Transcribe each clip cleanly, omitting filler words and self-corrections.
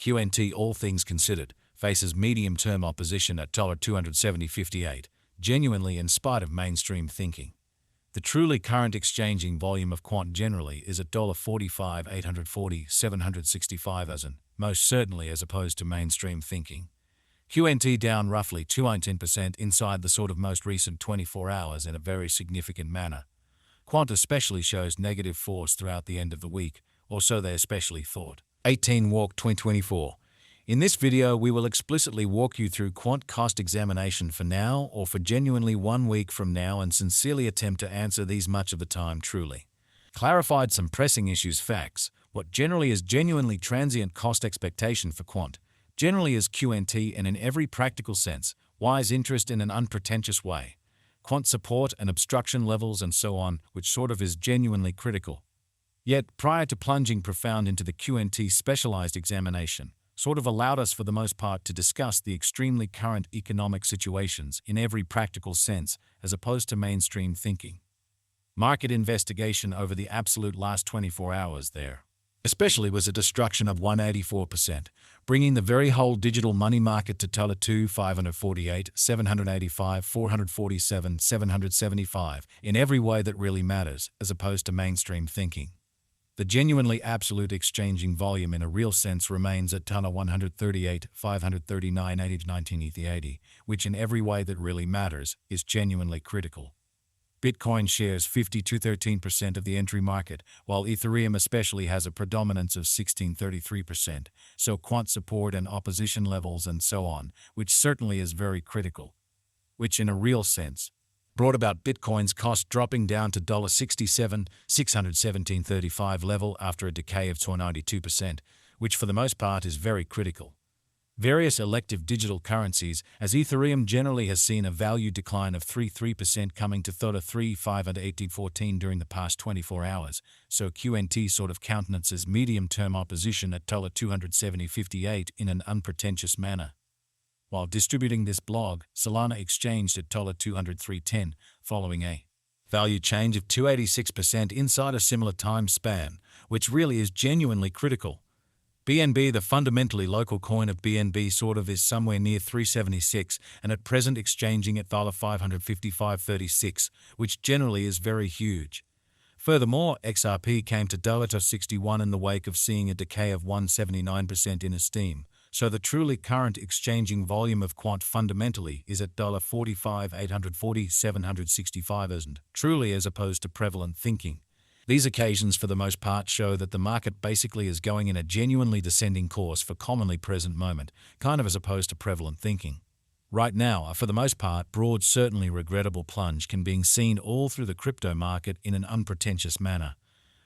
QNT, all things considered, faces medium-term opposition at $270.58, genuinely in spite of mainstream thinking. The truly current exchanging volume of Quant generally is at $45,840,765 most certainly as opposed to mainstream thinking. QNT down roughly 219% inside the sort of most recent 24 hours in a very significant manner. Quant especially shows negative force throughout the end of the week, or so they especially thought. 18 Walk 2024. In this video, we will explicitly walk you through Quant cost examination for now or for genuinely 1 week from now and sincerely attempt to answer these much of the time truly. Clarified some pressing issues facts, what generally is genuinely transient cost expectation for Quant, generally is QNT and in every practical sense, wise interest in an unpretentious way. Quant support and obstruction levels and so on, which sort of is genuinely critical. Yet, prior to plunging profound into the QNT specialized examination, sort of allowed us for the most part to discuss the extremely current economic situations in every practical sense as opposed to mainstream thinking. Market investigation over the absolute last 24 hours there, especially was a destruction of 184%, bringing the very whole digital money market to $2 548, 785, 447, 775 in every way that really matters as opposed to mainstream thinking. The genuinely absolute exchanging volume in a real sense remains at $138, 539, 80 to 19 ETH80, which in every way that really matters is genuinely critical. Bitcoin shares 13% of the entry market, while ethereum especially has a predominance of 33%, so Quant support and opposition levels and so on, which certainly is very critical, which in a real sense brought about Bitcoin's cost dropping down to $67, 617.35 level after a decay of 92%, which for the most part is very critical. Various elective digital currencies, as ethereum generally has seen a value decline of 3% coming to $3.5 and 18.14 during the past 24 hours, so QNT sort of countenances medium-term opposition at $270.58 in an unpretentious manner. While distributing this blog, Solana exchanged at $203.10, following a value change of 286% inside a similar time span, which really is genuinely critical. BNB, the fundamentally local coin of BNB, sort of is somewhere near 376 and at present exchanging at $555.36, which generally is very huge. Furthermore, XRP came to $61 in the wake of seeing a decay of 179% in esteem. So the truly current exchanging volume of Quant fundamentally is at $45, 840, 765 truly as opposed to prevalent thinking. These occasions for the most part show that the market basically is going in a genuinely descending course for commonly present moment, kind of as opposed to prevalent thinking. Right now, for the most part, broad certainly regrettable plunge can be seen all through the crypto market in an unpretentious manner.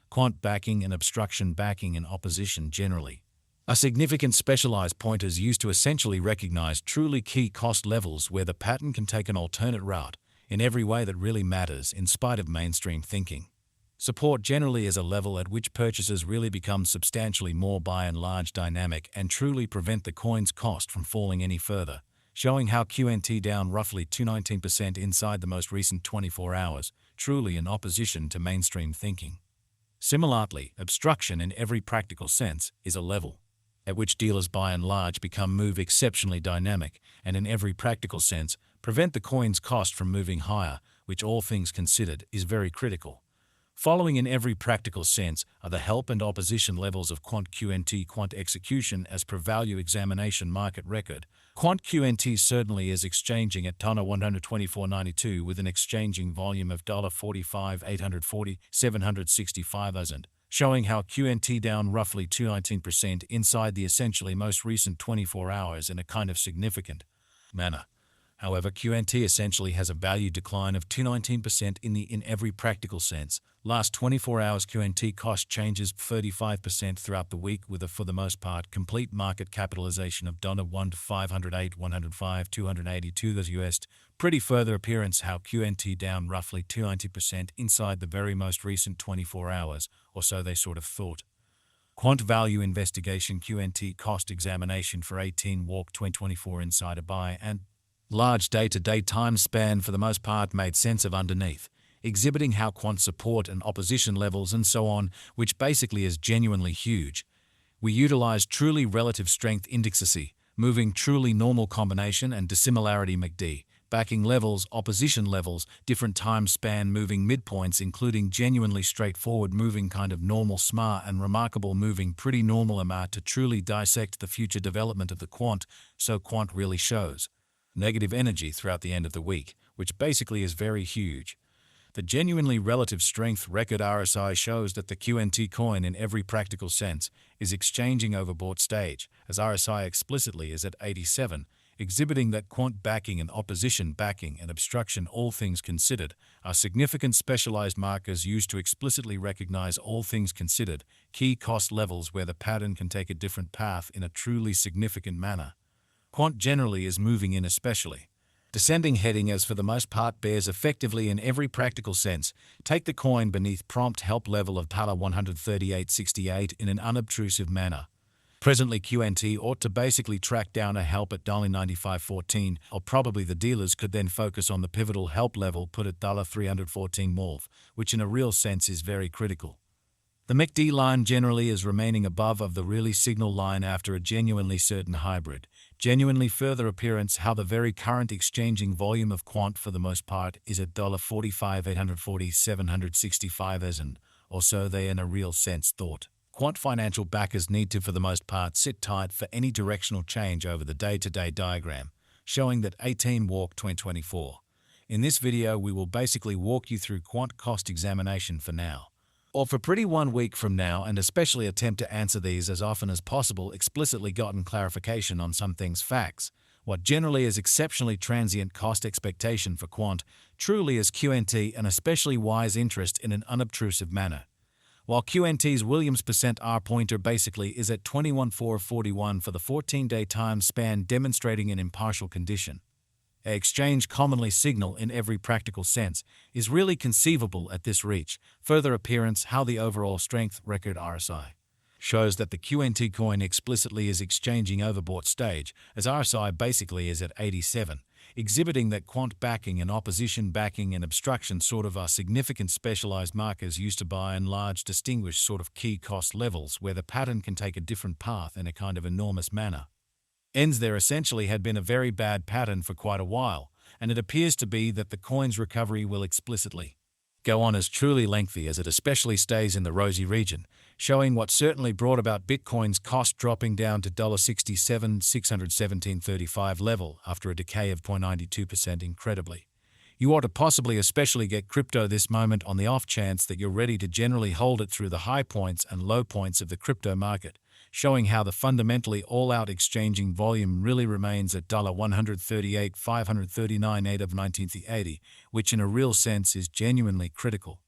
Quant backing and obstruction backing and opposition generally. A significant specialized point is used to essentially recognize truly key cost levels where the pattern can take an alternate route in every way that really matters in spite of mainstream thinking. Support generally is a level at which purchases really become substantially more by and large dynamic and truly prevent the coin's cost from falling any further, showing how QNT down roughly 219% inside the most recent 24 hours, truly in opposition to mainstream thinking. Similarly, obstruction in every practical sense is a level at which dealers by and large move exceptionally dynamic and in every practical sense prevent the coin's cost from moving higher, which all things considered is very critical. Following in every practical sense are the help and opposition levels of Quant QNT Quant execution as per value examination market record. Quant QNT certainly is exchanging at $124.92 with an exchanging volume of $45, 840, 765 showing how QNT down roughly 219% inside the essentially most recent 24 hours in a kind of significant manner. However, QNT essentially has a value decline of 219% in every practical sense. Last 24 hours QNT cost changes 35% throughout the week with a for the most part complete market capitalization of $1 to 508, 105, 282 US. Pretty further appearance how QNT down roughly 290% inside the very most recent 24 hours, or so they sort of thought. Quant value investigation QNT cost examination for 18 Walk 2024 inside a buy and large day-to-day time span for the most part made sense of underneath, exhibiting how Quant support and opposition levels and so on, which basically is genuinely huge, We utilize truly relative strength indexes, moving truly normal combination and dissimilarity MACD, backing levels, opposition levels, different time span moving midpoints including genuinely straightforward moving kind of normal SMA and remarkable moving pretty normal MA to truly dissect the future development of the quant, so quant really shows negative energy throughout the end of the week, which basically is very huge. The genuinely relative strength record RSI shows that the QNT coin in every practical sense is exchanging overbought stage, as RSI explicitly is at 87, exhibiting that quant backing and opposition backing and obstruction, all things considered, are significant specialized markers used to explicitly recognize all things considered, key cost levels where the pattern can take a different path in a truly significant manner. Quant generally is moving in especially. Descending heading as for the most part bears effectively in every practical sense. Take the coin beneath prompt help level of $138.68 in an unobtrusive manner. Presently QNT ought to basically track down a help at $95.14, or probably the dealers could then focus on the pivotal help level put at $314 MOV, which in a real sense is very critical. The MACD line generally is remaining above of the really signal line after a genuinely certain hybrid. Genuinely further appearance how the very current exchanging volume of quant for the most part is at $45,840,765 as an, or so they in a real sense thought. Quant financial backers need to for the most part sit tight for any directional change over the day-to-day diagram, showing that 18 walk 2024. In this video we will basically walk you through quant cost examination for now, or for pretty 1 week from now, and especially attempt to answer these as often as possible explicitly gotten clarification on some things facts. What generally is exceptionally transient cost expectation for quant truly is QNT an especially wise interest in an unobtrusive manner. While QNT's Williams percent R pointer basically is at 21,441 for the 14-day time span demonstrating an impartial condition. A exchange commonly signal in every practical sense is really conceivable at this reach. Further appearance how the overall strength record RSI shows that the QNT coin explicitly is exchanging overbought stage, as RSI basically is at 87, exhibiting that quant backing and opposition backing and obstruction sort of are significant specialized markers used to by and large distinguish sort of key cost levels where the pattern can take a different path in a kind of enormous manner. Ends there essentially had been a very bad pattern for quite a while, and it appears to be that the coin's recovery will explicitly go on as truly lengthy as it especially stays in the rosy region, showing what certainly brought about Bitcoin's cost dropping down to $67,617.35 level after a decay of 0.92% incredibly. You ought to possibly especially get crypto this moment on the off chance that you're ready to generally hold it through the high points and low points of the crypto market, showing how the fundamentally all-out exchanging volume really remains at $138,539.8 of 1980, which in a real sense is genuinely critical.